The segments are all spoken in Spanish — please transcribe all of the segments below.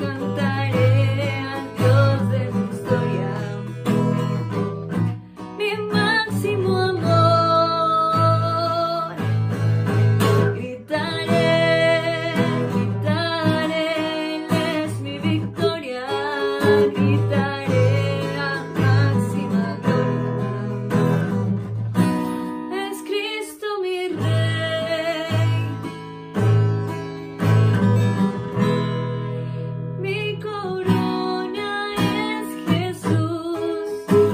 cantaré al Dios de mi historia, mi máximo amor. Gritaré, gritaré, Él es mi victoria, gritaré a máxima gloria. Es Cristo mi Rey, mi corona es Jesús,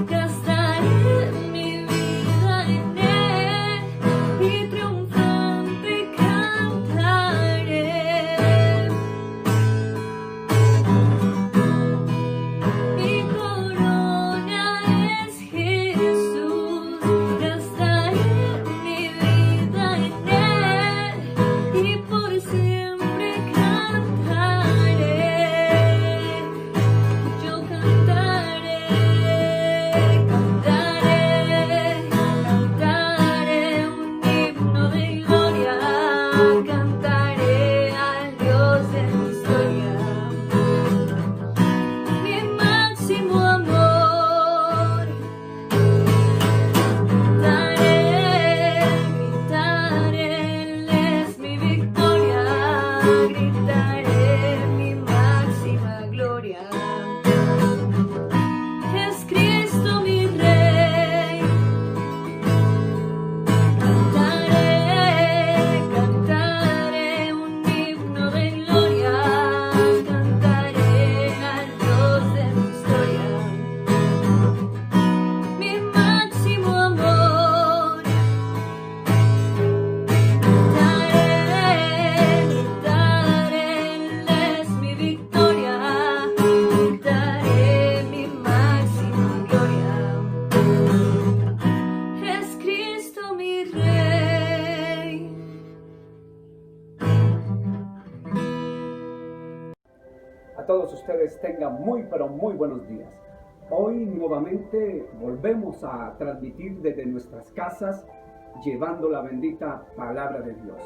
gastaré mi vida en Él y triunfante cantaré. Mi corona es Jesús, gastaré mi vida en Él y por siempre cantaré. Yo cantaré, cantaré, cantaré un himno de gloria, cantaré al Dios de mi historia, mi máximo amor. Gritaré, Él es mi victoria, gritaré mi máxima gloria. Es Cristo mi Rey. Cantaré un himno de gloria, cantaré al Dios de mi historia, mi máximo amor. Gritaré, Él es mi victoria, gritaré mi máxima gloria. Es Cristo mi Rey. A todos ustedes tengan muy pero muy buenos días. Hoy nuevamente volvemos a transmitir desde nuestras casas llevando la bendita palabra de Dios.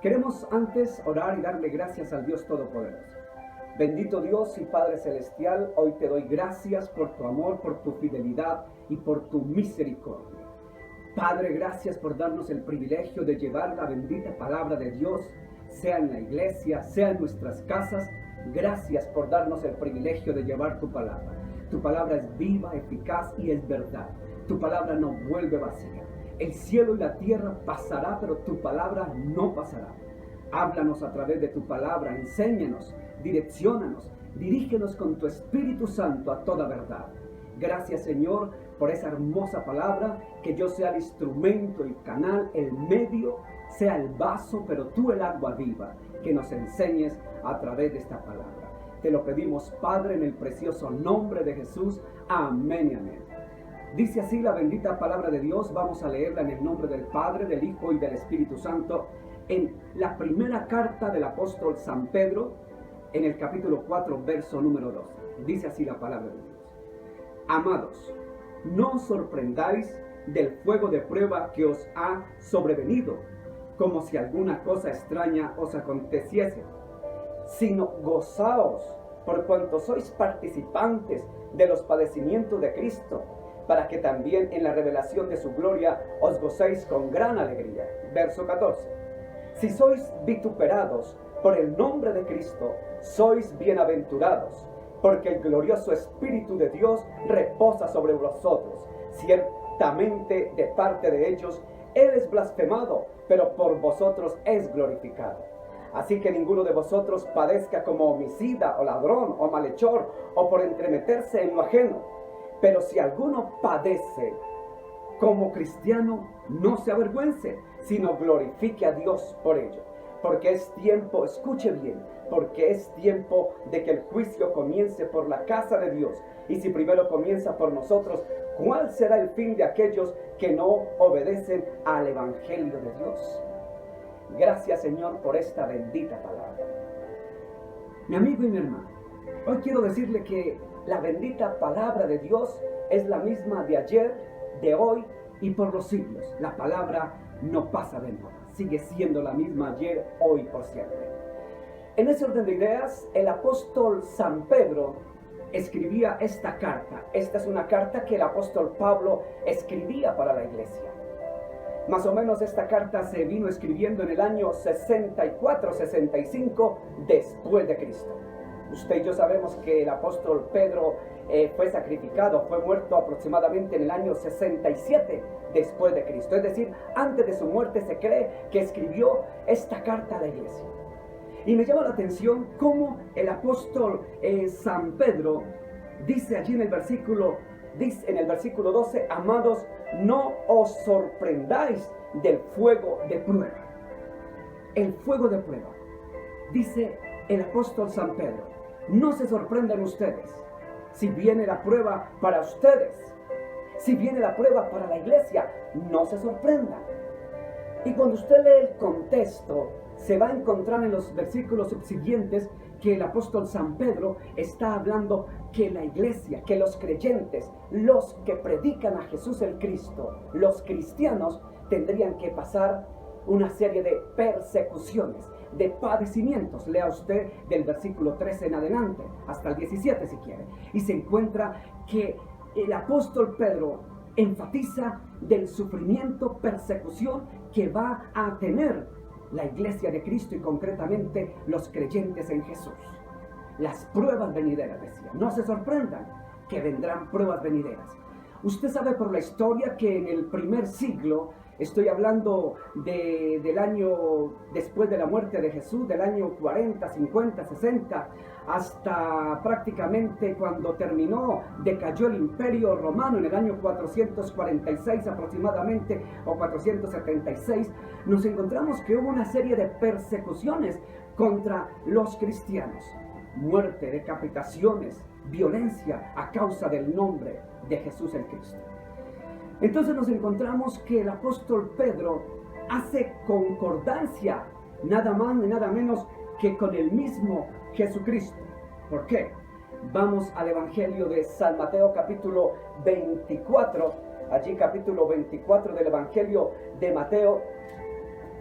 Queremos antes orar y darle gracias al Dios Todopoderoso. Bendito Dios y Padre Celestial, hoy te doy gracias por tu amor, por tu fidelidad y por tu misericordia. Padre, gracias por darnos el privilegio de llevar la bendita palabra de Dios, sea en la iglesia, sea en nuestras casas. Gracias por darnos el privilegio de llevar tu palabra. Tu palabra es viva, eficaz y es verdad. Tu palabra no vuelve vacía. El cielo y la tierra pasará, pero tu palabra no pasará. Háblanos a través de tu palabra, enséñanos, direcciónanos, dirígenos con tu Espíritu Santo a toda verdad. Gracias, Señor, por esa hermosa palabra, que yo sea el instrumento, el canal, el medio, sea el vaso, pero tú el agua viva, que nos enseñes a través de esta palabra. Te lo pedimos, Padre, en el precioso nombre de Jesús. Amén y amén. Dice así la bendita palabra de Dios. Vamos a leerla en el nombre del Padre, del Hijo y del Espíritu Santo, en la primera carta del apóstol San Pedro, en el capítulo 4, verso número 12. Dice así la palabra de Dios. Amados, no os sorprendáis del fuego de prueba que os ha sobrevenido, como si alguna cosa extraña os aconteciese, sino gozaos por cuanto sois participantes de los padecimientos de Cristo, para que también en la revelación de su gloria os gocéis con gran alegría. Verso 14. Si sois vituperados por el nombre de Cristo, sois bienaventurados, porque el glorioso Espíritu de Dios reposa sobre vosotros. Ciertamente de parte de ellos Él es blasfemado, pero por vosotros es glorificado. Así que ninguno de vosotros padezca como homicida, o ladrón, o malhechor, o por entremeterse en lo ajeno. Pero si alguno padece como cristiano, no se avergüence, sino glorifique a Dios por ello. Porque es tiempo, escuche bien, porque es tiempo de que el juicio comience por la casa de Dios. Y si primero comienza por nosotros, ¿cuál será el fin de aquellos que no obedecen al Evangelio de Dios? Gracias, Señor, por esta bendita palabra. Mi amigo y mi hermano, hoy quiero decirle que la bendita palabra de Dios es la misma de ayer, de hoy y por los siglos. La palabra no pasa de moda, sigue siendo la misma ayer, hoy, por siempre. En ese orden de ideas, el apóstol San Pedro escribía esta carta. Esta es una carta que el apóstol Pablo escribía para la iglesia. Más o menos esta carta se vino escribiendo en el año 64-65 después de Cristo. Usted y yo sabemos que el apóstol Pedro fue sacrificado, fue muerto aproximadamente en el año 67 después de Cristo. Es decir, antes de su muerte se cree que escribió esta carta a la iglesia. Y me llama la atención cómo el apóstol San Pedro dice allí en el versículo 12, amados, no os sorprendáis del fuego de prueba. El fuego de prueba. Dice el apóstol San Pedro, no se sorprendan ustedes si viene la prueba para ustedes, si viene la prueba para la iglesia, no se sorprendan. Y cuando usted lee el contexto, se va a encontrar en los versículos subsiguientes que el apóstol San Pedro está hablando que la iglesia, que los creyentes, los que predican a Jesús el Cristo, los cristianos, tendrían que pasar una serie de persecuciones, de padecimientos. Lea usted del versículo 13 en adelante, hasta el 17 si quiere. Y se encuentra que el apóstol Pedro enfatiza del sufrimiento, persecución que va a tener la iglesia de Cristo y concretamente los creyentes en Jesús. Las pruebas venideras, decía. No se sorprendan que vendrán pruebas venideras. Usted sabe por la historia que en el primer siglo, estoy hablando del año después de la muerte de Jesús, del año 40, 50, 60, hasta prácticamente cuando decayó el imperio romano en el año 446 aproximadamente, o 476, nos encontramos que hubo una serie de persecuciones contra los cristianos. Muerte, decapitaciones, violencia a causa del nombre de Jesús el Cristo. Entonces nos encontramos que el apóstol Pedro hace concordancia nada más ni nada menos que con el mismo Jesucristo. ¿Por qué? Vamos al Evangelio de San Mateo capítulo 24, allí capítulo 24 del Evangelio de Mateo.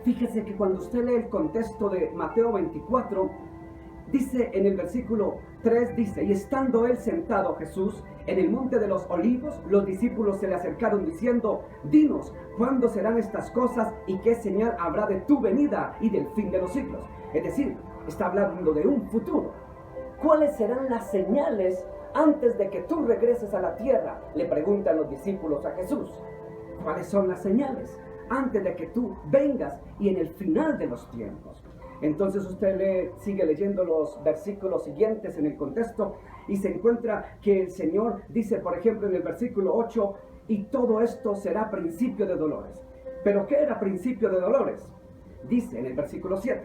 Fíjese que cuando usted lee el contexto de Mateo 24, dice en el versículo 3, dice, y estando él sentado Jesús en el monte de los olivos, los discípulos se le acercaron diciendo, dinos, ¿cuándo serán estas cosas y qué señal habrá de tu venida y del fin de los siglos? Es decir, está hablando de un futuro. ¿Cuáles serán las señales antes de que tú regreses a la tierra? Le preguntan los discípulos a Jesús. ¿Cuáles son las señales antes de que tú vengas y en el final de los tiempos? Entonces usted sigue leyendo los versículos siguientes en el contexto y se encuentra que el Señor dice, por ejemplo, en el versículo 8, y todo esto será principio de dolores. ¿Pero qué era principio de dolores? Dice en el versículo 7.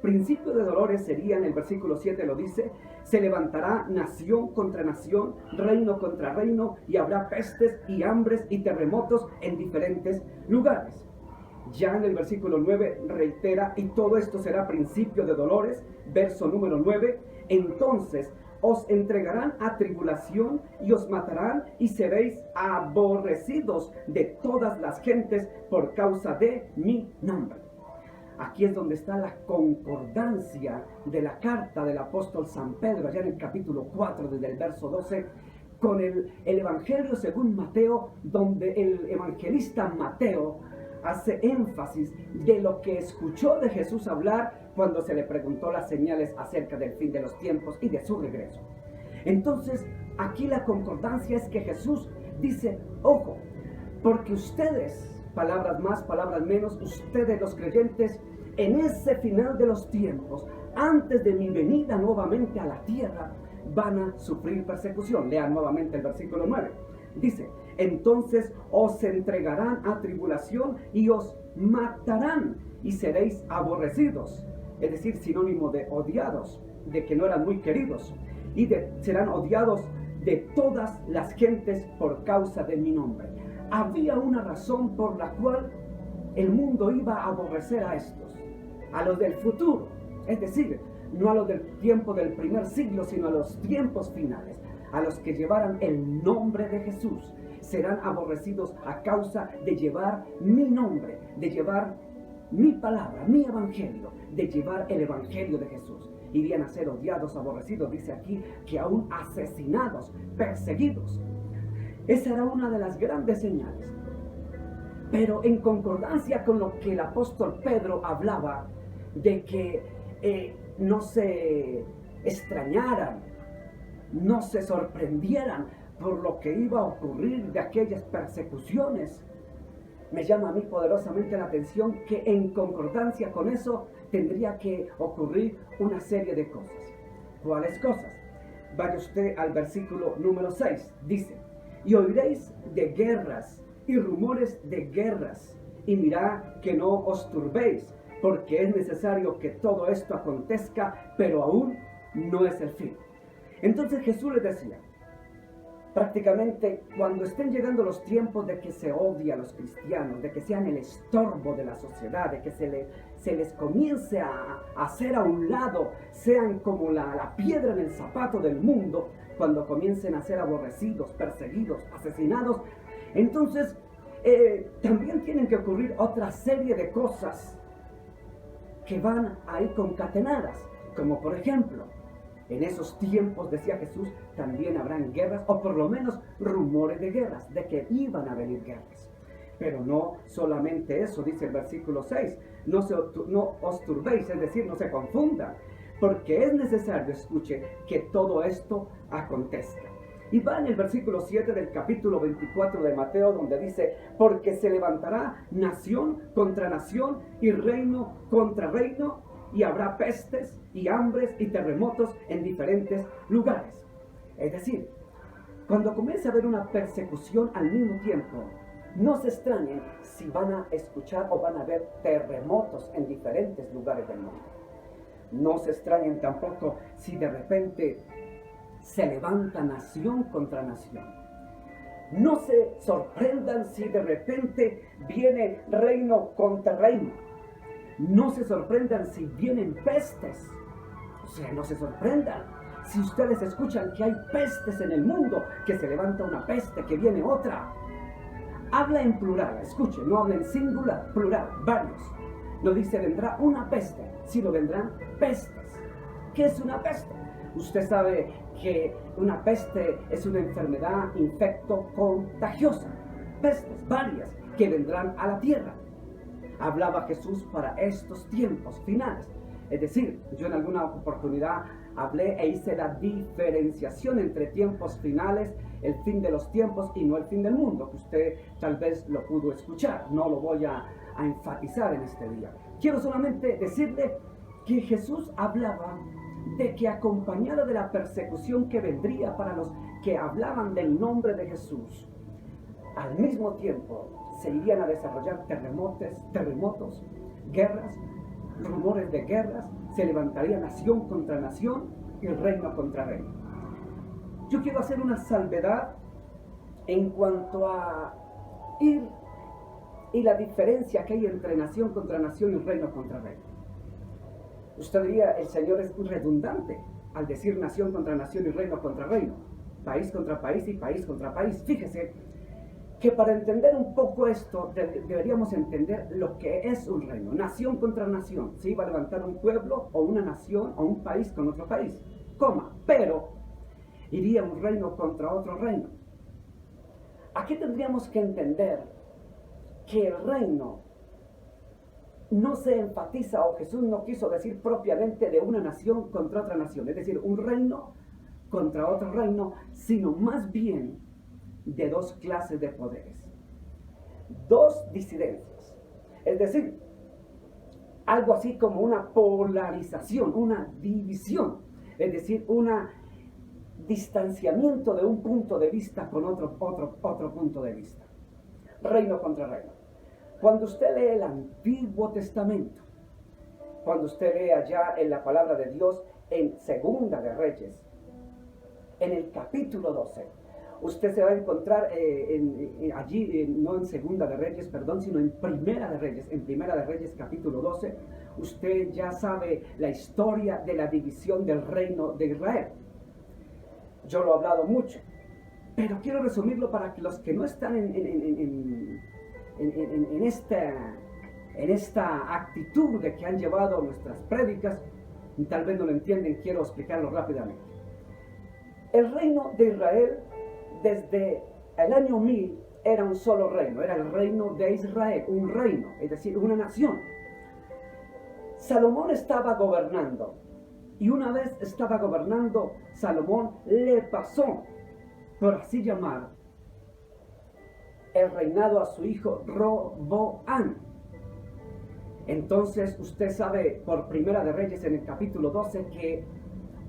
Principio de dolores sería, en el versículo 7 lo dice, se levantará nación contra nación, reino contra reino, y habrá pestes y hambres y terremotos en diferentes lugares. Ya en el versículo 9 reitera, y todo esto será principio de dolores, verso número 9, entonces os entregarán a tribulación y os matarán y seréis aborrecidos de todas las gentes por causa de mi nombre. Aquí es donde está la concordancia de la carta del apóstol San Pedro, allá en el capítulo 4, desde el verso 12, con el Evangelio según Mateo, donde el evangelista Mateo hace énfasis de lo que escuchó de Jesús hablar cuando se le preguntó las señales acerca del fin de los tiempos y de su regreso. Entonces, aquí la concordancia es que Jesús dice, ojo, porque ustedes, palabras más, palabras menos, ustedes los creyentes, en ese final de los tiempos, antes de mi venida nuevamente a la tierra, van a sufrir persecución. Lean nuevamente el versículo 9. Dice, entonces os entregarán a tribulación y os matarán y seréis aborrecidos. Es decir, sinónimo de odiados, de que no eran muy queridos. Y serán odiados de todas las gentes por causa de mi nombre. Había una razón por la cual el mundo iba a aborrecer a estos, a los del futuro. Es decir, no a los del tiempo del primer siglo, sino a los tiempos finales. A los que llevaran el nombre de Jesús serán aborrecidos a causa de llevar mi nombre, de llevar mi palabra, mi evangelio. de llevar el evangelio de Jesús. Irían a ser odiados, aborrecidos, dice aquí, que aún asesinados, perseguidos. Esa era una de las grandes señales. Pero en concordancia con lo que el apóstol Pedro hablaba, de que no se extrañaran, no se sorprendieran por lo que iba a ocurrir de aquellas persecuciones, me llama a mí poderosamente la atención que en concordancia con eso tendría que ocurrir una serie de cosas. ¿Cuáles cosas? Vaya usted al versículo número 6, dice: y oiréis de guerras y rumores de guerras, y mirad que no os turbéis, porque es necesario que todo esto acontezca, pero aún no es el fin. Entonces Jesús les decía, prácticamente cuando estén llegando los tiempos de que se odie a los cristianos, de que sean el estorbo de la sociedad, de que se les comience a hacer a un lado, sean como la piedra en el zapato del mundo, cuando comiencen a ser aborrecidos, perseguidos, asesinados, entonces también tienen que ocurrir otra serie de cosas que van a ir concatenadas, como por ejemplo, en esos tiempos, decía Jesús, también habrán guerras, o por lo menos rumores de guerras, de que iban a venir guerras. Pero no solamente eso, dice el versículo 6, no os turbéis, es decir, no se confundan, porque es necesario, escuche, que todo esto acontezca. Y va en el versículo 7 del capítulo 24 de Mateo, donde dice, porque se levantará nación contra nación y reino contra reino, y habrá pestes y hambres y terremotos en diferentes lugares. Es decir, cuando comience a haber una persecución al mismo tiempo, no se extrañen si van a escuchar o van a ver terremotos en diferentes lugares del mundo. No se extrañen tampoco si de repente se levanta nación contra nación. No se sorprendan si de repente viene reino contra reino. No se sorprendan si vienen pestes. O sea, no se sorprendan si ustedes escuchan que hay pestes en el mundo, que se levanta una peste, que viene otra. Habla en plural, escuche, no habla en singular, plural, varios. No dice vendrá una peste, sino vendrán pestes. ¿Qué es una peste? Usted sabe que una peste es una enfermedad infecto-contagiosa. Pestes varias que vendrán a la tierra. Hablaba Jesús para estos tiempos finales. Es decir, yo en alguna oportunidad hablé e hice la diferenciación entre tiempos finales, el fin de los tiempos y no el fin del mundo, que usted tal vez lo pudo escuchar. No lo voy a enfatizar en este día. Quiero solamente decirle que Jesús hablaba de que acompañado de la persecución que vendría para los que hablaban del nombre de Jesús, al mismo tiempo se irían a desarrollar terremotos, guerras, rumores de guerras, se levantaría nación contra nación y reino contra reino. Yo quiero hacer una salvedad en cuanto a ir y la diferencia que hay entre nación contra nación y reino contra reino. Usted diría, el Señor es redundante al decir nación contra nación y reino contra reino, país contra país y país contra país. Fíjese que para entender un poco esto deberíamos entender lo que es un reino. Nación contra nación, se iba a levantar un pueblo o una nación o un país con otro país, pero iría un reino contra otro reino. Aquí tendríamos que entender que el reino no se enfatiza, o Jesús no quiso decir propiamente de una nación contra otra nación, es decir, un reino contra otro reino, sino más bien de dos clases de poderes, dos disidencias, es decir, algo así como una polarización, una división, es decir, un distanciamiento de un punto de vista con otro punto de vista. Reino contra reino. Cuando usted lee el Antiguo Testamento, cuando usted lee allá en la palabra de Dios en Segunda de Reyes, en el capítulo 12, usted se va a encontrar allí, no en Segunda de Reyes, sino en Primera de Reyes. En Primera de Reyes, capítulo 12, usted ya sabe la historia de la división del reino de Israel. Yo lo he hablado mucho, pero quiero resumirlo para que los que no están en en esta actitud de que han llevado nuestras prédicas, y tal vez no lo entienden, quiero explicarlo rápidamente. El reino de Israel, desde el año 1000, era un solo reino, era el reino de Israel, un reino, es decir, una nación. Salomón estaba gobernando, y una vez estaba gobernando, Salomón le pasó, por así llamar, el reinado a su hijo Roboam. Entonces usted sabe por Primera de Reyes en el capítulo 12 que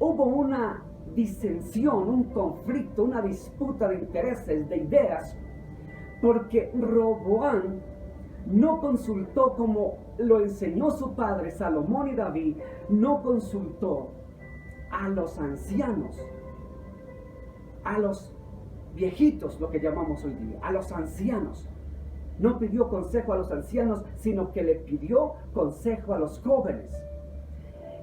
hubo una disensión, un conflicto, una disputa de intereses, de ideas, porque Roboam no consultó como lo enseñó su padre Salomón y David, no consultó a los ancianos, a los viejitos, lo que llamamos hoy día, a los ancianos. No pidió consejo a los ancianos, sino que le pidió consejo a los jóvenes.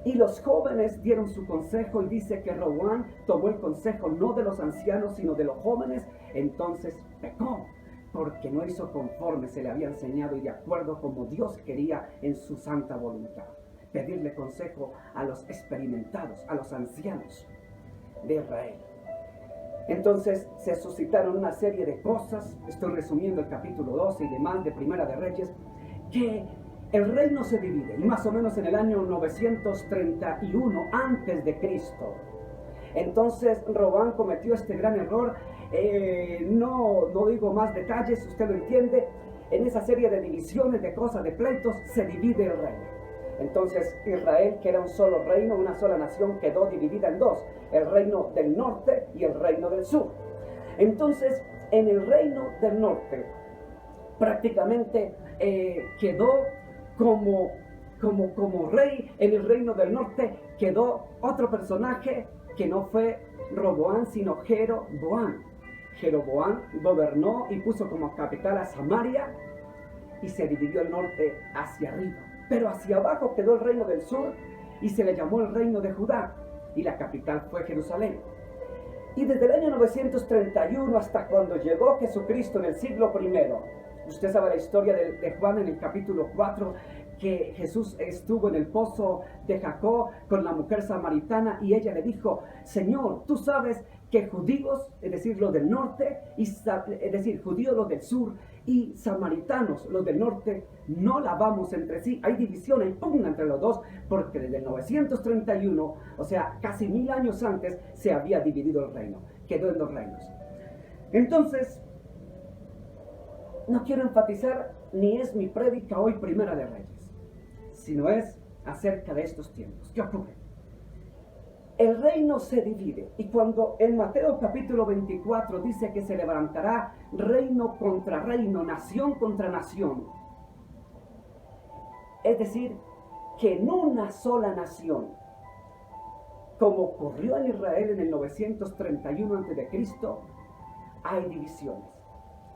Y los jóvenes dieron su consejo, y dice que Roboam tomó el consejo no de los ancianos, sino de los jóvenes. Entonces pecó, porque no hizo conforme se le había enseñado y de acuerdo como Dios quería en su santa voluntad. Pedirle consejo a los experimentados, a los ancianos de Israel. Entonces se suscitaron una serie de cosas, estoy resumiendo el capítulo 12 y demás de Primera de Reyes, que el reino se divide, y más o menos en el año 931 antes de Cristo. Entonces Roboam cometió este gran error, no digo más detalles, usted lo entiende. En esa serie de divisiones, de cosas, de pleitos, se divide el reino. Entonces Israel, que era un solo reino, una sola nación, quedó dividida en dos, el reino del norte y el reino del sur. Entonces, en el reino del norte, prácticamente quedó como rey. En el reino del norte quedó otro personaje que no fue Roboam, sino Jeroboam. Jeroboam gobernó y puso como capital a Samaria, y se dividió el norte hacia arriba. Pero hacia abajo quedó el reino del sur, y se le llamó el reino de Judá, y la capital fue Jerusalén. Y desde el año 931 hasta cuando llegó Jesucristo en el siglo I, usted sabe la historia de Juan en el capítulo 4, que Jesús estuvo en el pozo de Jacob con la mujer samaritana, y ella le dijo: Señor, tú sabes que judíos, es decir, los del norte, es decir, judíos los del sur, y samaritanos, los del norte, no lavamos entre sí. Hay división, hay pugna entre los dos, porque desde el 931, o sea, casi 1000 años antes, se había dividido el reino. Quedó en dos reinos. Entonces, no quiero enfatizar, ni es mi prédica hoy Primera de Reyes, sino es acerca de estos tiempos. ¿Qué ocurre? El reino se divide, y cuando en Mateo capítulo 24 dice que se levantará reino contra reino, nación contra nación, es decir, que en una sola nación, como ocurrió en Israel en el 931 a.C., hay divisiones.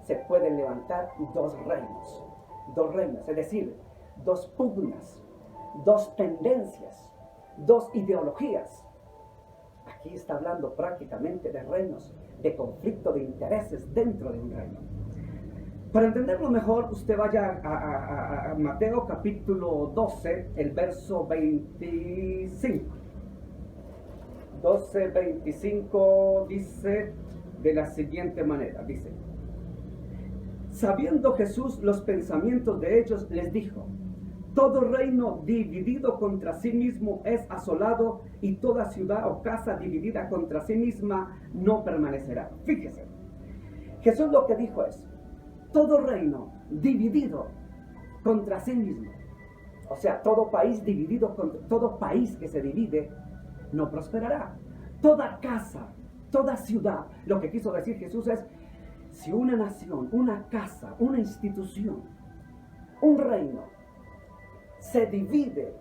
Se pueden levantar dos reinos, es decir, dos pugnas, dos tendencias, dos ideologías. Aquí está hablando prácticamente de reinos, de conflicto de intereses dentro de un reino. Para entenderlo mejor, usted vaya a Mateo capítulo 12, el verso 25. 12:25 dice de la siguiente manera, dice: sabiendo Jesús los pensamientos de ellos, les dijo: todo reino dividido contra sí mismo es asolado, y toda ciudad o casa dividida contra sí misma no permanecerá. Fíjese, Jesús lo que dijo es: todo reino dividido contra sí mismo, o sea, todo país dividido, todo país que se divide no prosperará. Toda casa, toda ciudad, lo que quiso decir Jesús es: si una nación, una casa, una institución, un reino se divide,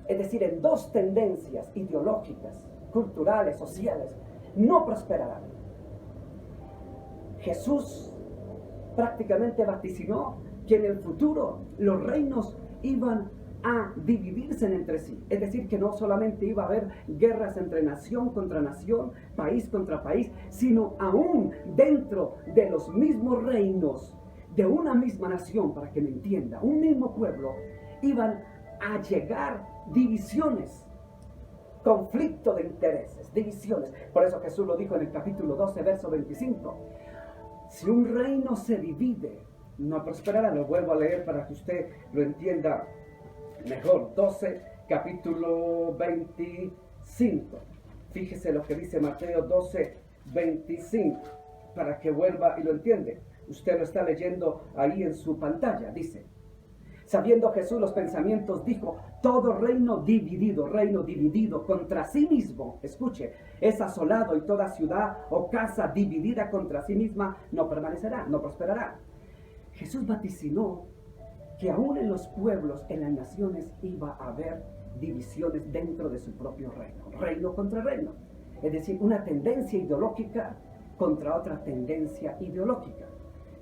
es decir, en dos tendencias ideológicas, culturales, sociales, no prosperará. Jesús prácticamente vaticinó que en el futuro los reinos iban a dividirse entre sí, es decir, que no solamente iba a haber guerras entre nación contra nación, país contra país, sino aún dentro de los mismos reinos, de una misma nación, para que me entienda, un mismo pueblo, iban a llegar divisiones, conflicto de intereses, divisiones. Por eso Jesús lo dijo en el capítulo 12, verso 25. Si un reino se divide, no prosperará. Lo vuelvo a leer para que usted lo entienda mejor. 12, capítulo 25. Fíjese lo que dice Mateo 12, 25, para que vuelva y lo entiende. Usted lo está leyendo ahí en su pantalla. Dice: sabiendo Jesús los pensamientos, dijo: todo reino dividido contra sí mismo, escuche, es asolado, y toda ciudad o casa dividida contra sí misma no permanecerá, no prosperará. Jesús vaticinó que aún en los pueblos, en las naciones, iba a haber divisiones dentro de su propio reino, reino contra reino. Es decir, una tendencia ideológica contra otra tendencia ideológica.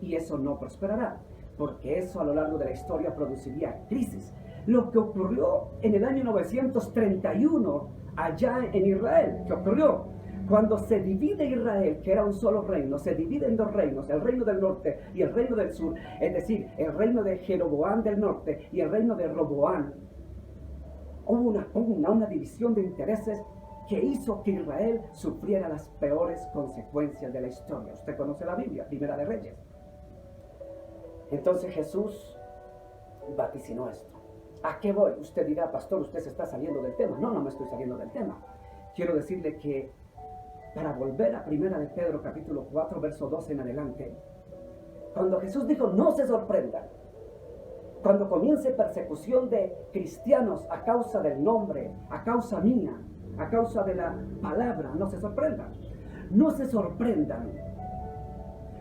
Y eso no prosperará, porque eso a lo largo de la historia produciría crisis. Lo que ocurrió en el año 931 allá en Israel, ¿qué ocurrió? Cuando se divide Israel, que era un solo reino, se divide en dos reinos, el reino del norte y el reino del sur, es decir, el reino de Jeroboam del norte y el reino de Roboam. Hubo una división de intereses que hizo que Israel sufriera las peores consecuencias de la historia. Usted conoce la Biblia, Primera de Reyes. Entonces Jesús vaticinó esto. ¿A qué voy? Usted dirá: pastor, usted se está saliendo del tema. No me estoy saliendo del tema. Quiero decirle que para volver a Primera de Pedro, capítulo 4, verso 12 en adelante, cuando Jesús dijo: no se sorprendan, cuando comience persecución de cristianos a causa del nombre, a causa mía, a causa de la palabra, no se sorprendan. No se sorprendan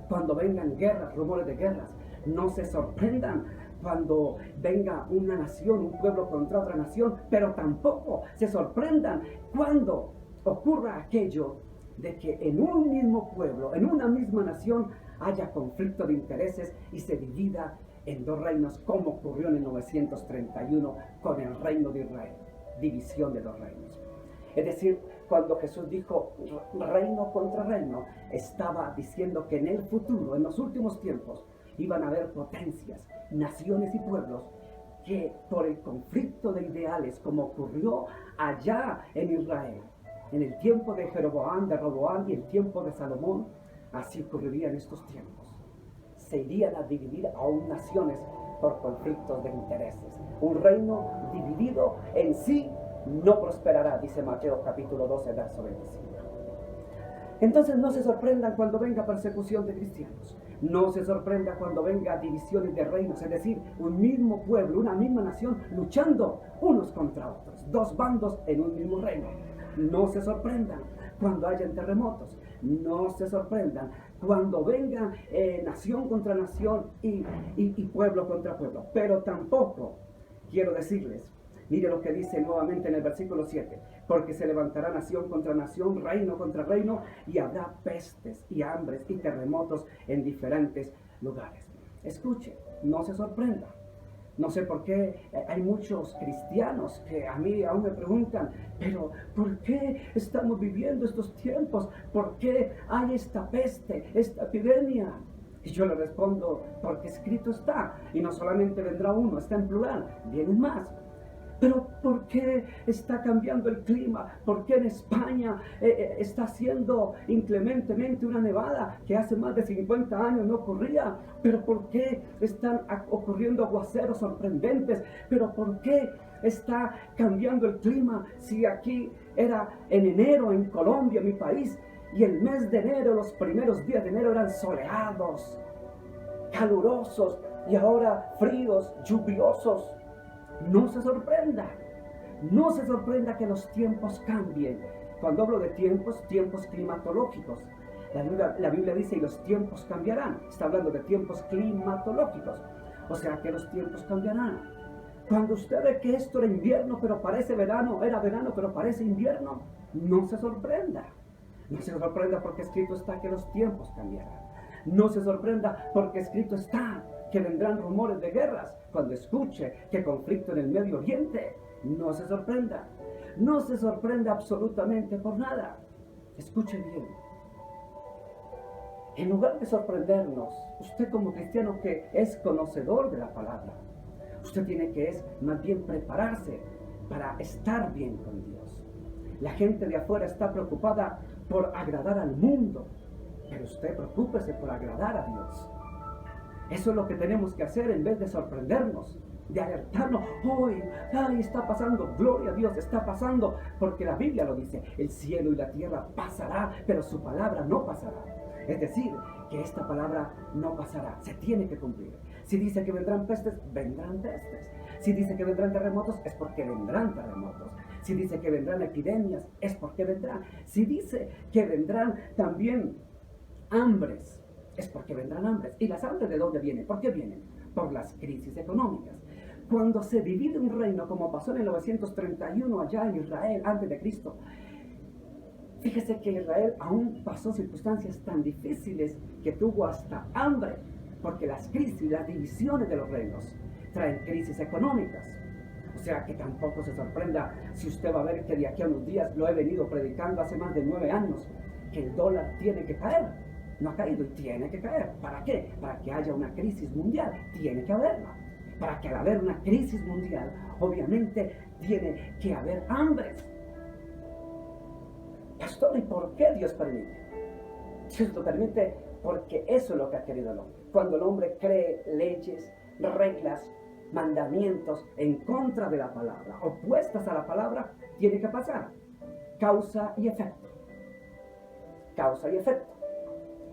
cuando vengan guerras, rumores de guerras. No se sorprendan cuando venga una nación, un pueblo contra otra nación, pero tampoco se sorprendan cuando ocurra aquello de que en un mismo pueblo, en una misma nación, haya conflicto de intereses y se divida en dos reinos, como ocurrió en el 931 con el reino de Israel, división de dos reinos. Es decir, cuando Jesús dijo reino contra reino, estaba diciendo que en el futuro, en los últimos tiempos, iban a haber potencias, naciones y pueblos que por el conflicto de ideales, como ocurrió allá en Israel, en el tiempo de Jeroboam, de Roboam y el tiempo de Salomón, así ocurriría en estos tiempos. Se irían a dividir aún naciones por conflictos de intereses. Un reino dividido en sí no prosperará, dice Mateo capítulo 12, verso 25. Entonces no se sorprendan cuando venga persecución de cristianos. No se sorprenda cuando venga divisiones de reinos, es decir, un mismo pueblo, una misma nación luchando unos contra otros, dos bandos en un mismo reino. No se sorprendan cuando hayan terremotos. No se sorprendan cuando vengan nación contra nación y pueblo contra pueblo. Pero tampoco quiero decirles, mire lo que dice nuevamente en el versículo 7, porque se levantará nación contra nación, reino contra reino, y habrá pestes y hambres y terremotos en diferentes lugares. Escuche, no se sorprenda. No sé por qué hay muchos cristianos que a mí aún me preguntan, pero ¿por qué estamos viviendo estos tiempos? ¿Por qué hay esta peste, esta epidemia? Y yo le respondo, porque escrito está, y no solamente vendrá uno, está en plural, vienen más. Pero ¿por qué está cambiando el clima? ¿Por qué en España está haciendo inclementemente una nevada que hace más de 50 años no ocurría? ¿Pero por qué están ocurriendo aguaceros sorprendentes? ¿Pero por qué está cambiando el clima si aquí era en enero en Colombia, mi país, y el mes de enero, los primeros días de enero eran soleados, calurosos, y ahora fríos, lluviosos? No se sorprenda que los tiempos cambien. Cuando hablo de tiempos climatológicos, la Biblia dice, y los tiempos cambiarán. Está hablando de tiempos climatológicos, o sea que los tiempos cambiarán. Cuando usted ve que esto era invierno pero parece verano, era verano pero parece invierno, no se sorprenda. No se sorprenda porque escrito está que los tiempos cambiarán. No se sorprenda porque escrito está que vendrán rumores de guerras. Cuando escuche que conflicto en el Medio Oriente, no se sorprenda. No se sorprenda absolutamente por nada. Escuche bien. En lugar de sorprendernos, usted como cristiano que es conocedor de la palabra, usted tiene que más bien prepararse para estar bien con Dios. La gente de afuera está preocupada por agradar al mundo, pero usted preocúpese por agradar a Dios. Eso es lo que tenemos que hacer en vez de sorprendernos, de alertarnos. Hoy, ay, está pasando, gloria a Dios, está pasando, porque la Biblia lo dice, el cielo y la tierra pasará, pero su palabra no pasará. Es decir, que esta palabra no pasará, se tiene que cumplir. Si dice que vendrán pestes, vendrán pestes. Si dice que vendrán terremotos, es porque vendrán terremotos. Si dice que vendrán epidemias, es porque vendrán. Si dice que vendrán también hambres, es porque vendrán hambres. ¿Y las hambres de dónde vienen? ¿Por qué vienen? Por las crisis económicas. Cuando se divide un reino, como pasó en el 931 allá en Israel, antes de Cristo, fíjese que Israel aún pasó circunstancias tan difíciles que tuvo hasta hambre, porque las crisis, las divisiones de los reinos traen crisis económicas. O sea que tampoco se sorprenda si usted va a ver que de aquí a unos días, lo he venido predicando hace más de 9 años, que el dólar tiene que caer. No ha caído y tiene que caer. ¿Para qué? Para que haya una crisis mundial. Tiene que haberla. Para que al haber una crisis mundial, obviamente tiene que haber hambres. Pastor, ¿y por qué Dios permite? Dios lo permite porque eso es lo que ha querido el hombre. Cuando el hombre cree leyes, reglas, mandamientos en contra de la palabra, opuestas a la palabra, tiene que pasar. Causa y efecto. Causa y efecto.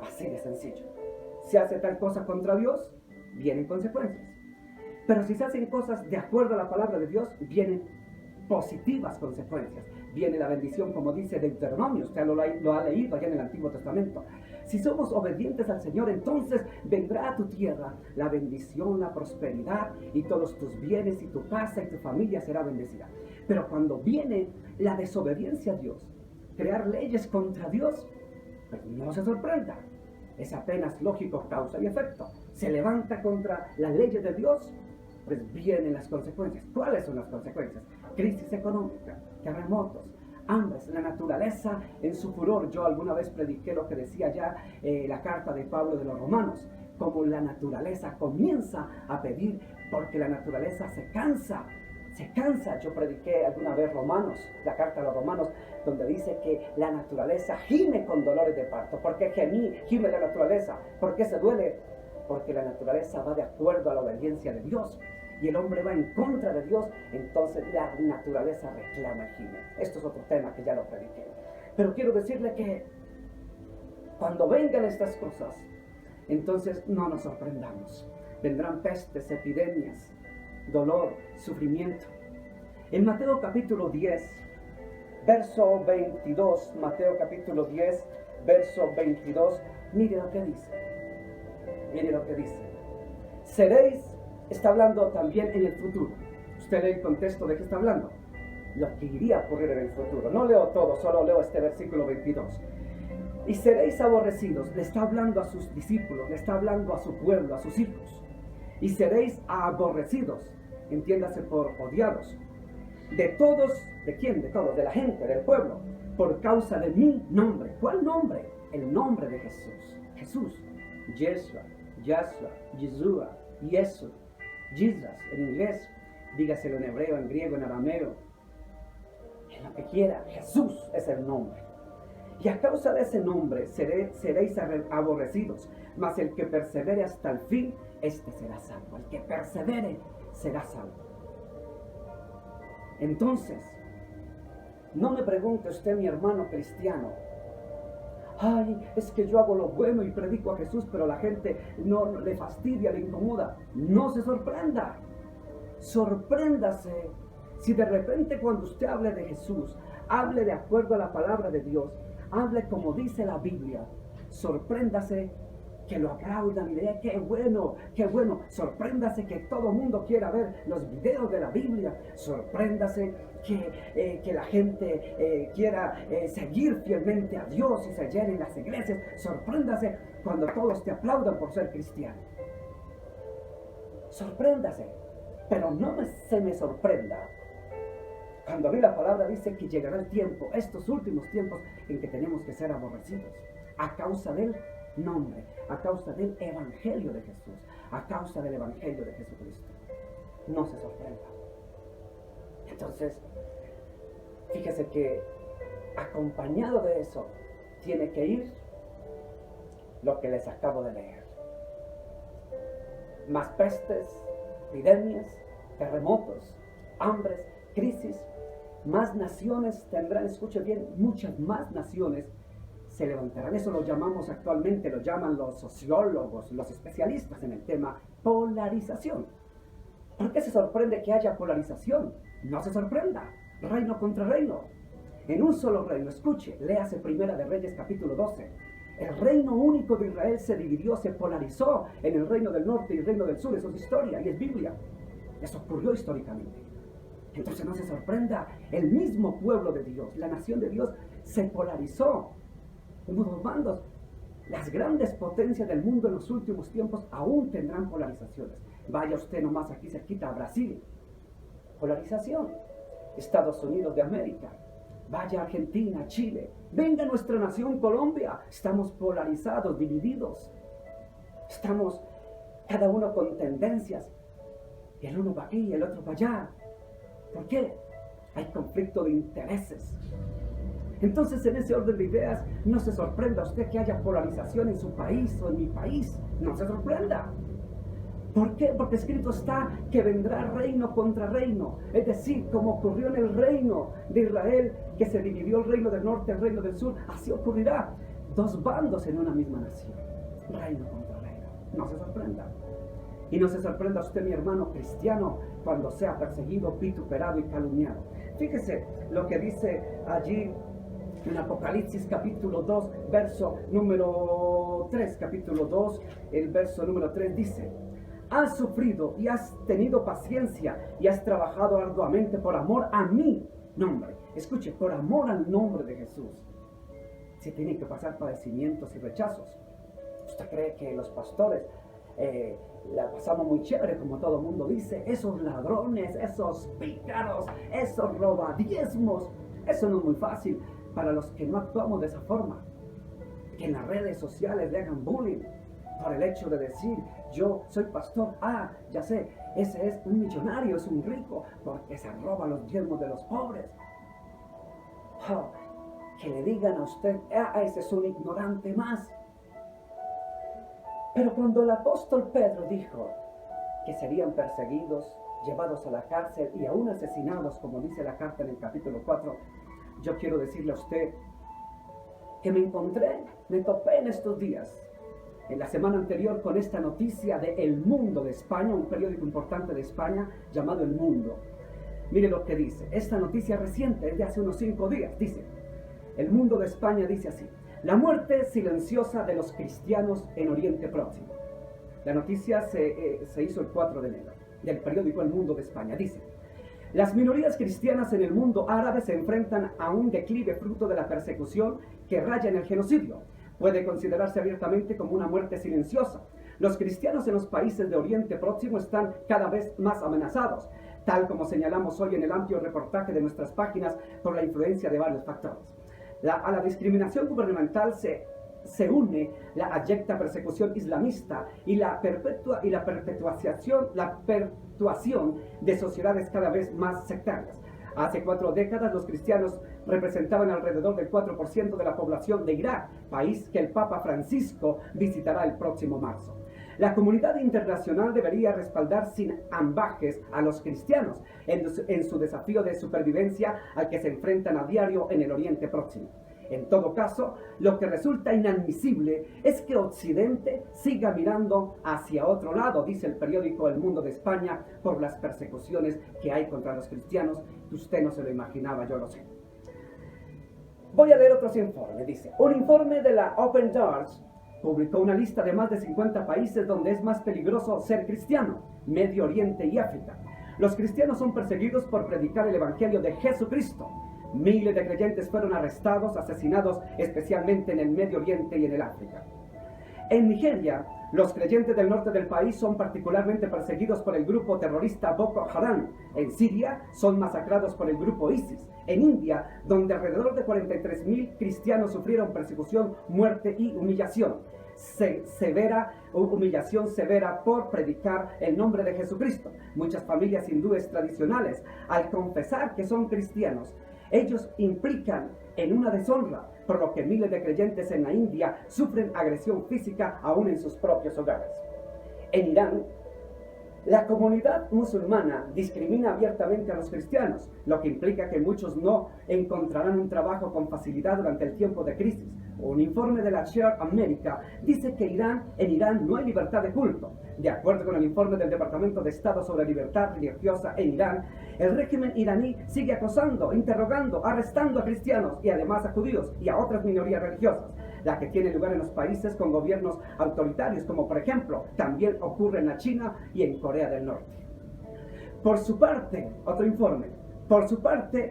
Así de sencillo. Si hace tal cosa contra Dios, vienen consecuencias. Pero si se hacen cosas de acuerdo a la palabra de Dios, vienen positivas consecuencias. Viene la bendición, como dice Deuteronomio, usted lo ha leído allá en el Antiguo Testamento. Si somos obedientes al Señor, entonces vendrá a tu tierra la bendición, la prosperidad, y todos tus bienes, y tu casa, y tu familia será bendecida. Pero cuando viene la desobediencia a Dios, crear leyes contra Dios, pues no se sorprenda. Es apenas lógico, causa y efecto. Se levanta contra las leyes de Dios, pues vienen las consecuencias. ¿Cuáles son las consecuencias? Crisis económica, terremotos, hambres, la naturaleza en su furor. Yo alguna vez prediqué lo que decía ya la carta de Pablo de los Romanos, como la naturaleza comienza a pedir, porque la naturaleza se cansa. Se cansa. Yo prediqué alguna vez Romanos, la carta a los Romanos, donde dice que la naturaleza gime con dolores de parto. ¿Por qué gime la naturaleza? ¿Por qué se duele? Porque la naturaleza va de acuerdo a la obediencia de Dios. Y el hombre va en contra de Dios, entonces la naturaleza reclama y gime. Esto es otro tema que ya lo prediqué. Pero quiero decirle que cuando vengan estas cosas, entonces no nos sorprendamos. Vendrán pestes, epidemias, dolor, sufrimiento. En Mateo capítulo 10, verso 22, Mateo capítulo 10, verso 22, mire lo que dice. Mire lo que dice. Seréis, está hablando también en el futuro. Usted lee el contexto de qué está hablando. Lo que iría a ocurrir en el futuro. No leo todo, solo leo este versículo 22. Y seréis aborrecidos. Le está hablando a sus discípulos, le está hablando a su pueblo, a sus hijos. Y seréis aborrecidos, entiéndase por odiados. De todos, ¿de quién? De todos, de la gente, del pueblo. Por causa de mi nombre. ¿Cuál nombre? El nombre de Jesús. Jesús. Yeshua, Yeshua, Yesu, Jesus, en inglés, dígaselo en hebreo, en griego, en arameo, en lo que quiera. Jesús es el nombre. Y a causa de ese nombre seréis aborrecidos, mas el que persevere hasta el fin, este será salvo. El que persevere será salvo. Entonces, no me pregunte usted, mi hermano cristiano, ay, es que yo hago lo bueno y predico a Jesús, pero la gente no le fastidia, le incomoda. No se sorprenda. Sorpréndase si de repente cuando usted hable de Jesús, hable de acuerdo a la palabra de Dios, hable como dice la Biblia. Sorpréndase que lo aplaudan y le digan, qué bueno, qué bueno. Sorpréndase que todo el mundo quiera ver los videos de la Biblia. Sorpréndase que la gente quiera seguir fielmente a Dios y se llenen las iglesias. Sorpréndase cuando todos te aplaudan por ser cristiano. Sorpréndase, pero no se me sorprenda cuando a mí la palabra dice que llegará el tiempo, estos últimos tiempos, en que tenemos que ser aborrecidos a causa del No, hombre, a causa del Evangelio de Jesús, a causa del Evangelio de Jesucristo. No se sorprenda. Entonces, fíjese que acompañado de eso, tiene que ir lo que les acabo de leer. Más pestes, epidemias, terremotos, hambres, crisis, más naciones tendrán, escuche bien, muchas más naciones se levantarán. Eso lo llamamos actualmente, lo llaman los sociólogos, los especialistas en el tema, polarización. ¿Por qué se sorprende que haya polarización? No se sorprenda, reino contra reino. En un solo reino, escuche, léase Primera de Reyes capítulo 12. El reino único de Israel se dividió, se polarizó en el reino del norte y el reino del sur. Eso es historia y es Biblia. Eso ocurrió históricamente. Entonces no se sorprenda, el mismo pueblo de Dios, la nación de Dios, se polarizó. Hubo dos bandos. Las grandes potencias del mundo en los últimos tiempos aún tendrán polarizaciones. Vaya usted nomás aquí cerquita a Brasil. Polarización. Estados Unidos de América. Vaya a Argentina, Chile. Venga a nuestra nación Colombia. Estamos polarizados, divididos. Estamos cada uno con tendencias. El uno para aquí, el otro para allá. ¿Por qué? Hay conflicto de intereses. Entonces, en ese orden de ideas, no se sorprenda usted que haya polarización en su país o en mi país. No se sorprenda. ¿Por qué? Porque escrito está que vendrá reino contra reino. Es decir, como ocurrió en el reino de Israel, que se dividió el reino del norte, el reino del sur, así ocurrirá. Dos bandos en una misma nación. Reino contra reino. No se sorprenda. Y no se sorprenda usted, mi hermano cristiano, cuando sea perseguido, vituperado y calumniado. Fíjese lo que dice allí en Apocalipsis capítulo 2, verso número 3. Capítulo 2, el verso número 3 dice: has sufrido y has tenido paciencia y has trabajado arduamente por amor a mi nombre. Escuche, por amor al nombre de Jesús. Si tienen que pasar padecimientos y rechazos. ¿Usted cree que los pastores la pasamos muy chévere, como todo el mundo dice? Esos ladrones, esos pícaros, esos robadiezmos. Eso no es muy fácil para los que no actuamos de esa forma. Que en las redes sociales le hagan bullying por el hecho de decir: yo soy pastor, ya sé, ese es un millonario, es un rico, porque se roba los diezmos de los pobres. Que le digan a usted: ese es un ignorante más. Pero cuando el apóstol Pedro dijo que serían perseguidos, llevados a la cárcel y aún asesinados, como dice la carta en el capítulo 4, yo quiero decirle a usted que me topé en estos días, en la semana anterior, con esta noticia de El Mundo de España, un periódico importante de España llamado El Mundo. Mire lo que dice, esta noticia reciente, es de hace unos 5 días, dice: El Mundo de España dice así: la muerte silenciosa de los cristianos en Oriente Próximo. La noticia se hizo el 4 de enero, del periódico El Mundo de España. Dice: las minorías cristianas en el mundo árabe se enfrentan a un declive fruto de la persecución que raya en el genocidio. Puede considerarse abiertamente como una muerte silenciosa. Los cristianos en los países de Oriente Próximo están cada vez más amenazados, tal como señalamos hoy en el amplio reportaje de nuestras páginas, por la influencia de varios factores. A la discriminación gubernamental se une la abyecta persecución islamista y la perpetuación de sociedades cada vez más sectarias. Hace 4 décadas los cristianos representaban alrededor del 4% de la población de Irak, país que el Papa Francisco visitará el próximo marzo. La comunidad internacional debería respaldar sin ambajes a los cristianos en su desafío de supervivencia al que se enfrentan a diario en el Oriente Próximo. En todo caso, lo que resulta inadmisible es que Occidente siga mirando hacia otro lado, dice el periódico El Mundo de España, por las persecuciones que hay contra los cristianos. Usted no se lo imaginaba, yo lo sé. Voy a leer otros informes. Dice: un informe de la Open Doors publicó una lista de más de 50 países donde es más peligroso ser cristiano: Medio Oriente y África. Los cristianos son perseguidos por predicar el Evangelio de Jesucristo. Miles de creyentes fueron arrestados, asesinados, especialmente en el Medio Oriente y en el África. En Nigeria, Los creyentes del norte del país son particularmente perseguidos por el grupo terrorista Boko Haram. En Siria son masacrados por el grupo ISIS. En India, donde alrededor de 43.000 cristianos sufrieron persecución, muerte y humillación. Humillación severa por predicar el nombre de Jesucristo. Muchas familias hindúes tradicionales, al confesar que son cristianos, ellos implican en una deshonra, por lo que miles de creyentes en la India sufren agresión física aún en sus propios hogares. En Irán, la comunidad musulmana discrimina abiertamente a los cristianos, lo que implica que muchos no encontrarán un trabajo con facilidad durante el tiempo de crisis. Un informe de la Share America dice que en Irán no hay libertad de culto. De acuerdo con el informe del Departamento de Estado sobre Libertad Religiosa en Irán, el régimen iraní sigue acosando, interrogando, arrestando a cristianos y además a judíos y a otras minorías religiosas, la que tiene lugar en los países con gobiernos autoritarios, como por ejemplo también ocurre en la China y en Corea del Norte. Por su parte, otro informe,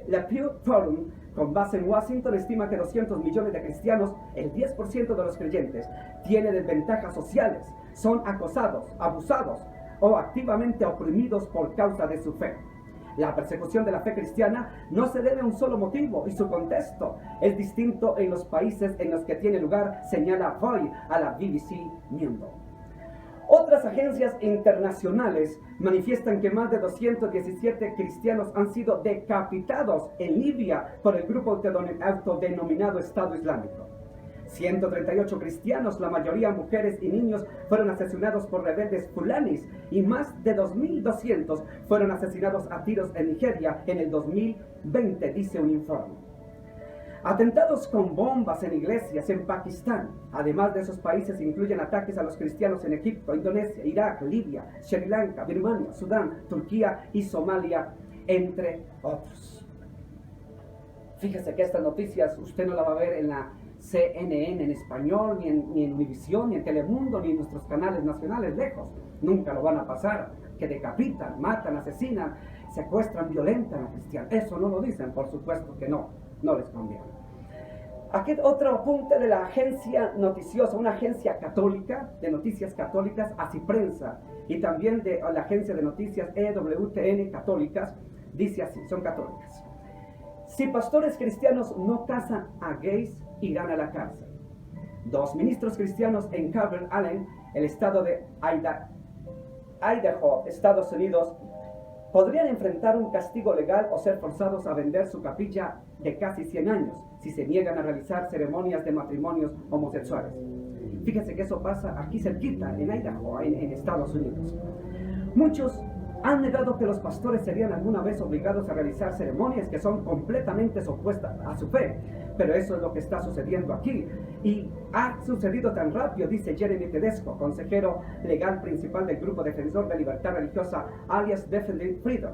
la Pew Forum, con base en Washington, estima que 200 millones de cristianos, el 10% de los creyentes, tienen desventajas sociales, son acosados, abusados o activamente oprimidos por causa de su fe. La persecución de la fe cristiana no se debe a un solo motivo y su contexto es distinto en los países en los que tiene lugar, señala Foy a la BBC Mundo. Otras agencias internacionales manifiestan que más de 217 cristianos han sido decapitados en Libia por el grupo autodenominado Estado Islámico. 138 cristianos, la mayoría mujeres y niños, fueron asesinados por rebeldes fulanis y más de 2.200 fueron asesinados a tiros en Nigeria en el 2020, dice un informe. Atentados con bombas en iglesias en Pakistán. Además de esos países incluyen ataques a los cristianos en Egipto, Indonesia, Irak, Libia, Sri Lanka, Birmania, Sudán, Turquía y Somalia, entre otros. Fíjese que estas noticias usted no la va a ver en la CNN en español, ni en Univisión, ni en Telemundo, ni en nuestros canales nacionales, lejos. Nunca lo van a pasar, que decapitan, matan, asesinan, secuestran, violentan a cristianos. Eso no lo dicen, por supuesto que no les conviene. Aquí otro apunte de la agencia noticiosa, una agencia católica, de noticias católicas, Asiprensa, y también de la agencia de noticias EWTN católicas, dice así, son católicas. Si pastores cristianos no casan a gays, irán a la cárcel. 2 ministros cristianos en Carver Island, el estado de Idaho, Estados Unidos, podrían enfrentar un castigo legal o ser forzados a vender su capilla de casi 100 años si se niegan a realizar ceremonias de matrimonios homosexuales. Fíjense que eso pasa aquí cerquita, en Idaho, en Estados Unidos. Muchos han negado que los pastores serían alguna vez obligados a realizar ceremonias que son completamente opuestas a su fe, pero eso es lo que está sucediendo aquí, y ha sucedido tan rápido, dice Jeremy Tedesco, consejero legal principal del grupo defensor de libertad religiosa alias Defending Freedom.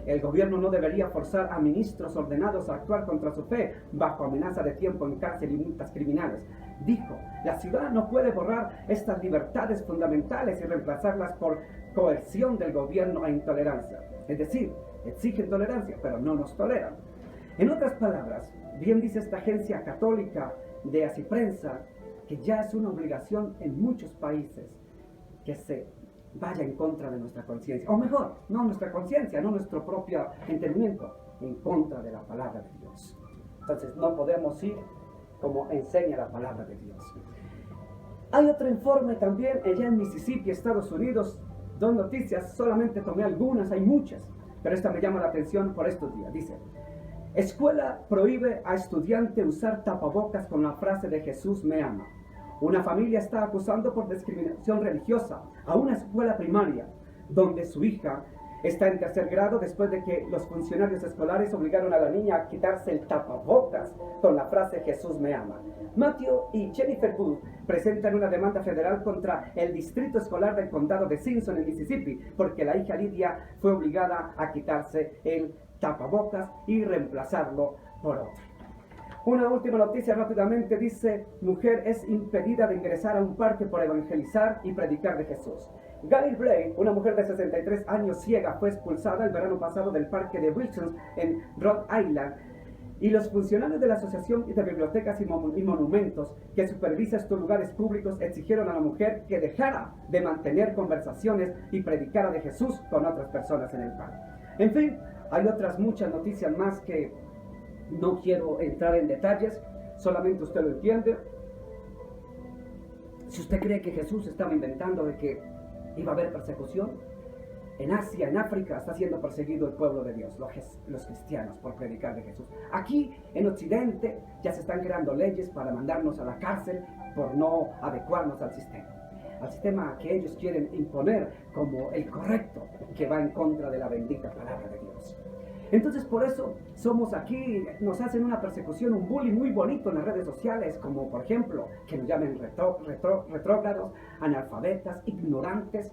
El gobierno no debería forzar a ministros ordenados a actuar contra su fe bajo amenaza de tiempo en cárcel y multas criminales. Dijo, la ciudad no puede borrar estas libertades fundamentales y reemplazarlas por coerción del gobierno e intolerancia. Es decir, exigen tolerancia, pero no nos toleran. En otras palabras, bien dice esta agencia católica de Asiprensa, que ya es una obligación en muchos países que se vaya en contra de nuestra conciencia, o mejor, no nuestra conciencia, no nuestro propio entendimiento, en contra de la palabra de Dios. Entonces no podemos ir como enseña la palabra de Dios. Hay otro informe también allá en Mississippi, Estados Unidos, 2 noticias, solamente tomé algunas, hay muchas, pero esta me llama la atención por estos días. Dice, escuela prohíbe a estudiante usar tapabocas con la frase de Jesús me ama. Una familia está acusando por discriminación religiosa a una escuela primaria donde su hija está en 3er grado después de que los funcionarios escolares obligaron a la niña a quitarse el tapabocas con la frase Jesús me ama. Matthew y Jennifer Booth presentan una demanda federal contra el distrito escolar del condado de Simpson en Mississippi porque la hija Lidia fue obligada a quitarse el tapabocas y reemplazarlo por otro. Una última noticia rápidamente dice, mujer es impedida de ingresar a un parque por evangelizar y predicar de Jesús. Gail Bray, una mujer de 63 años ciega, fue expulsada el verano pasado del parque de Wilson en Rhode Island Y los funcionarios de la Asociación de Bibliotecas y Monumentos que supervisa estos lugares públicos exigieron a la mujer que dejara de mantener conversaciones y predicara de Jesús con otras personas en el parque. En fin, hay otras muchas noticias más que no quiero entrar en detalles, solamente usted lo entiende. Si usted cree que Jesús estaba inventando de que iba a haber persecución, en Asia, en África, está siendo perseguido el pueblo de Dios, los cristianos, por predicar de Jesús. Aquí, en Occidente, ya se están creando leyes para mandarnos a la cárcel por no adecuarnos al sistema que ellos quieren imponer como el correcto, que va en contra de la bendita palabra de Dios. Entonces, por eso somos aquí, nos hacen una persecución, un bullying muy bonito en las redes sociales, como por ejemplo, que nos llamen retrógrados, analfabetas, ignorantes,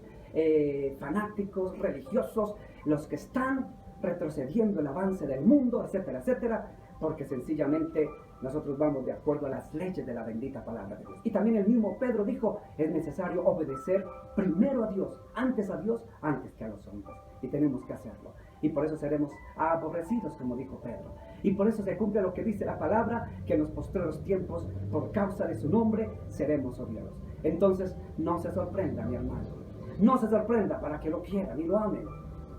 fanáticos, religiosos, los que están retrocediendo el avance del mundo, etcétera, etcétera, porque sencillamente nosotros vamos de acuerdo a las leyes de la bendita palabra de Dios. Y también el mismo Pedro dijo, es necesario obedecer primero a Dios antes que a los hombres. Y tenemos que hacerlo. Y por eso seremos aborrecidos, como dijo Pedro. Y por eso se cumple lo que dice la palabra, que en los postreros tiempos, por causa de su nombre, seremos odiados. Entonces, no se sorprenda, mi hermano. No se sorprenda para que lo quieran y lo amen.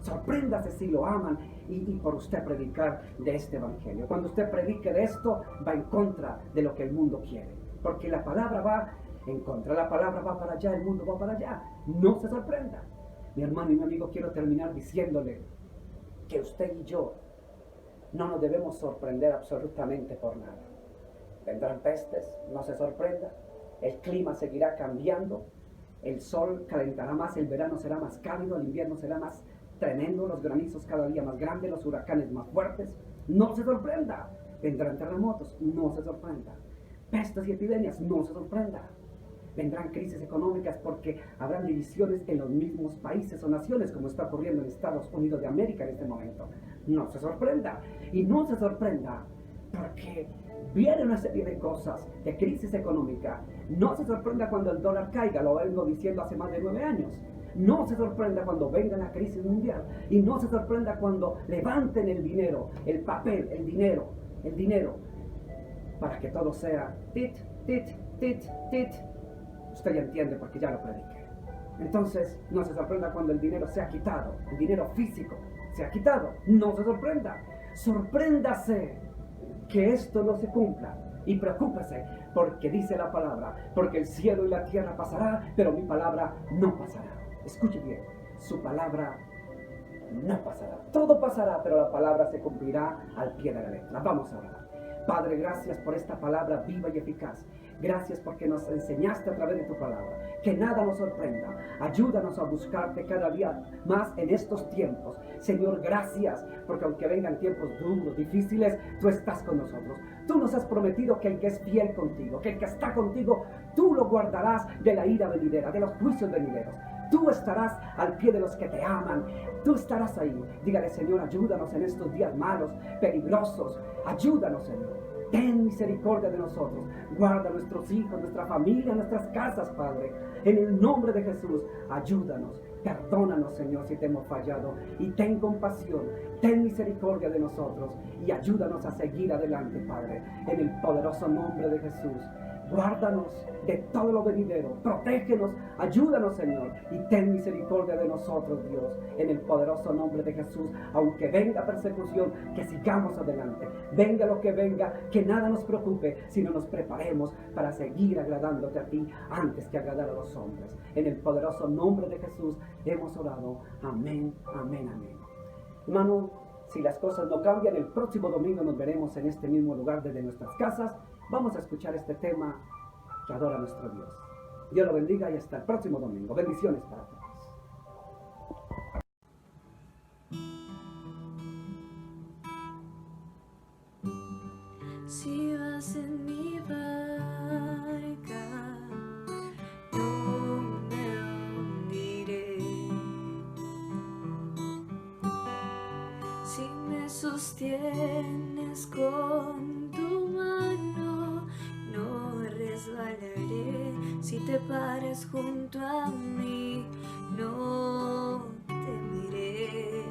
Sorpréndase si lo aman y por usted predicar de este evangelio. Cuando usted predique de esto, va en contra de lo que el mundo quiere. Porque la palabra va en contra, la palabra va para allá, el mundo va para allá. No se sorprenda. Mi hermano y mi amigo, quiero terminar diciéndole que usted y yo no nos debemos sorprender absolutamente por nada. Vendrán pestes, no se sorprenda. El clima seguirá cambiando. El sol calentará más, el verano será más cálido, el invierno será más tremendo, los granizos cada día más grandes, los huracanes más fuertes. No se sorprenda. Vendrán terremotos, no se sorprenda. Pestes y epidemias, no se sorprenda. Vendrán crisis económicas porque habrán divisiones en los mismos países o naciones, como está ocurriendo en Estados Unidos de América en este momento. No se sorprenda. Y no se sorprenda porque viene una serie de cosas, de crisis económica. No se sorprenda cuando el dólar caiga, lo vengo diciendo hace más de 9 años. No se sorprenda cuando venga la crisis mundial. Y no se sorprenda cuando levanten el dinero, el papel, el dinero, para que todo sea tit, tit, tit, tit. Usted ya entiende porque ya lo prediqué. Entonces, no se sorprenda cuando el dinero sea quitado, el dinero físico sea quitado. No se sorprenda. Sorpréndase que esto no se cumpla. Y preocúpese porque dice la palabra, porque el cielo y la tierra pasará, pero mi palabra no pasará. Escuche bien, su palabra no pasará. Todo pasará, pero la palabra se cumplirá al pie de la letra. Vamos a orar. Padre, gracias por esta palabra viva y eficaz. Gracias porque nos enseñaste a través de tu palabra. Que nada nos sorprenda. Ayúdanos a buscarte cada día más en estos tiempos. Señor, gracias porque aunque vengan tiempos duros, difíciles, tú estás con nosotros. Tú nos has prometido que el que es fiel contigo, que el que está contigo, tú lo guardarás de la ira venidera, de los juicios venideros. Tú estarás al pie de los que te aman. Tú estarás ahí. Dígale, Señor, ayúdanos en estos días malos, peligrosos. Ayúdanos, Señor. Ten misericordia de nosotros. Guarda a nuestros hijos, nuestra familia, nuestras casas, Padre. En el nombre de Jesús, ayúdanos. Perdónanos, Señor, si te hemos fallado. Y ten compasión, ten misericordia de nosotros. Y ayúdanos a seguir adelante, Padre. En el poderoso nombre de Jesús. Guárdanos de todo lo venidero, protégenos, ayúdanos, Señor, y ten misericordia de nosotros, Dios, en el poderoso nombre de Jesús. Aunque venga persecución, que sigamos adelante. Venga lo que venga, que nada nos preocupe, sino nos preparemos para seguir agradándote a ti antes que agradar a los hombres. En el poderoso nombre de Jesús hemos orado. Amén, amén, amén. Hermano, si las cosas no cambian, el próximo domingo nos veremos en este mismo lugar desde nuestras casas. Vamos a escuchar este tema que adora a nuestro Dios. Dios lo bendiga y hasta el próximo domingo. Bendiciones para todos. Si vas en mi barca, no me hundiré. Si me sostienes con tu mano, no resbalaré. Si te paras junto a mí, no temeré.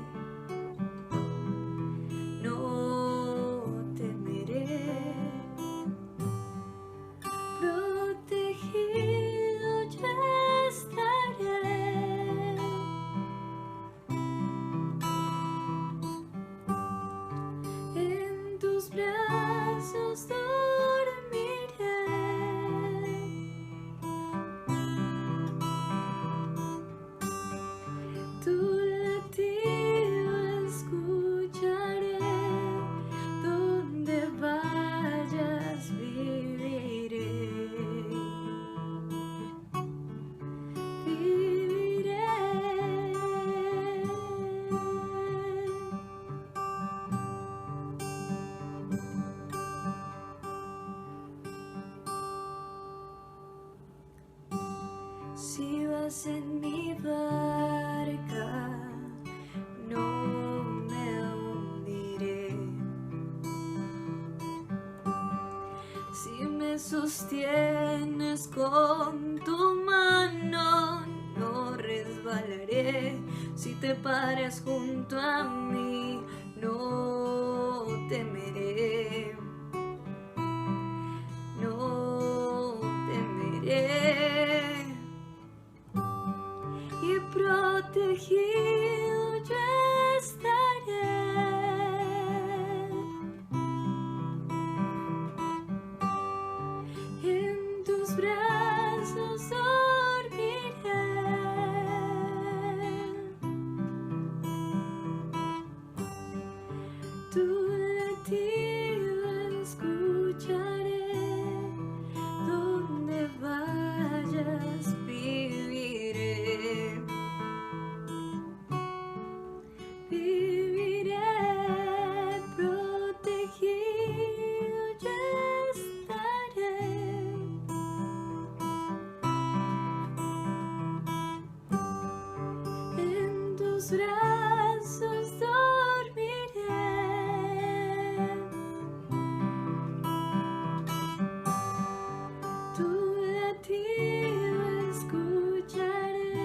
No temeré. dudas en mi barca, no me hundiré. Si me sostienes con tu mano, no resbalaré. Si te paras junto a mí, no temeré. No temeré. Y protegido yo estaré. En tus brazos dormiré. Tu latido escucharé. Donde vayas viviré. Viviré protegido yo estaré. En tus brazos dormiré. Tu latido escucharé.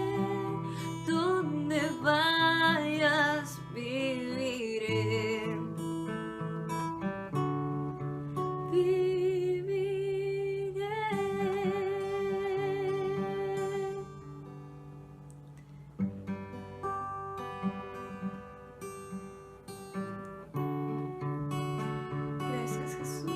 Donde vayas viviré. Viviré. Gracias, Jesús.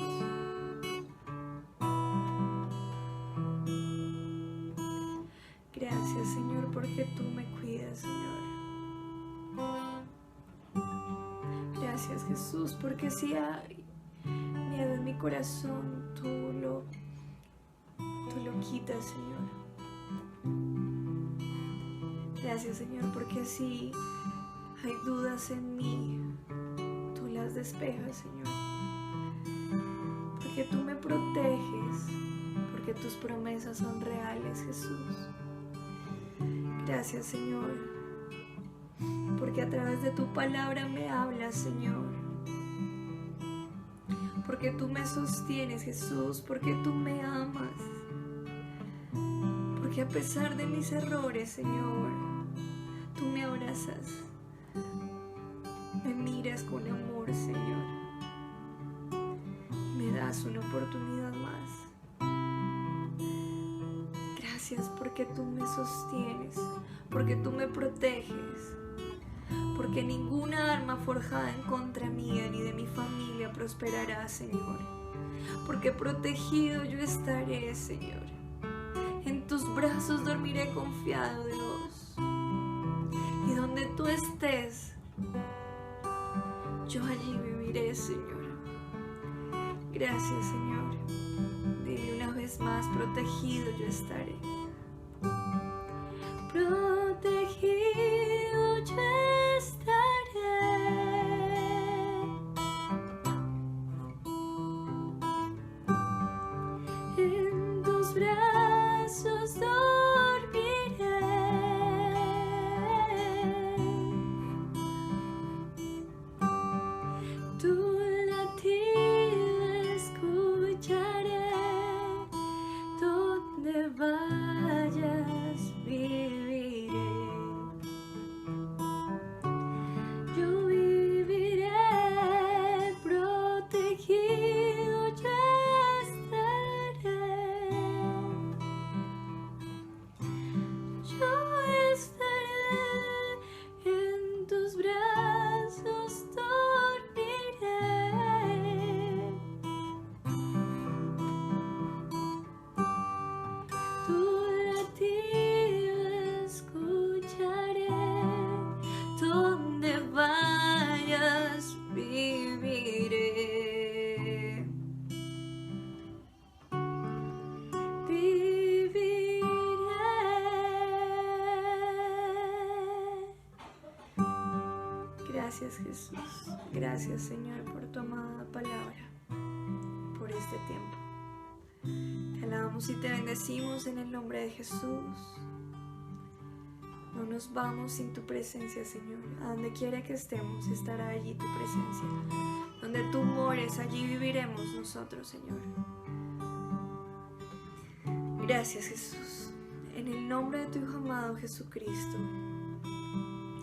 Gracias, Señor, porque tú me cuidas, Señor. Gracias, Jesús, porque si hay miedo en mi corazón, tú lo quitas, Señor. Gracias, Señor, porque si hay dudas en mí, tú las despejas, Señor. Porque tú me proteges, porque tus promesas son reales, Jesús. Gracias, Señor, porque a través de tu palabra me hablas, Señor. Porque tú me sostienes, Jesús, porque tú me amas. Porque a pesar de mis errores, Señor, tú me abrazas, me miras con amor, Señor, y me das una oportunidad más. Gracias porque tú me sostienes, porque tú me proteges, porque ninguna arma forjada en contra mía ni de mi familia prosperará, Señor. Porque protegido yo estaré, Señor. En tus brazos dormiré confiado, Dios. Y donde tú estés, yo allí viviré, Señor. Gracias, Señor. Dile una vez más, protegido yo estaré. Protegido yo estaré. En tus brazos dormiré. Tu latido escucharé. Donde vayas viviré. Yo viviré protegido yo estaré. Yo estaré en tus brazos dormiré. Tu latido escucharé. Donde vayas viviré. Gracias, Jesús. Gracias, Señor, por tu amada palabra, por este tiempo. Te alabamos y te bendecimos en el nombre de Jesús. nos vamos sin tu presencia, Señor. A donde quiera que estemos, estará allí tu presencia. Donde tú mores, allí viviremos nosotros, Señor. Gracias, Jesús. En el nombre de tu Hijo amado Jesucristo,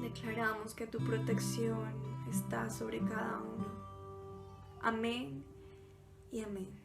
declaramos que tu protección está sobre cada uno. Amén y amén.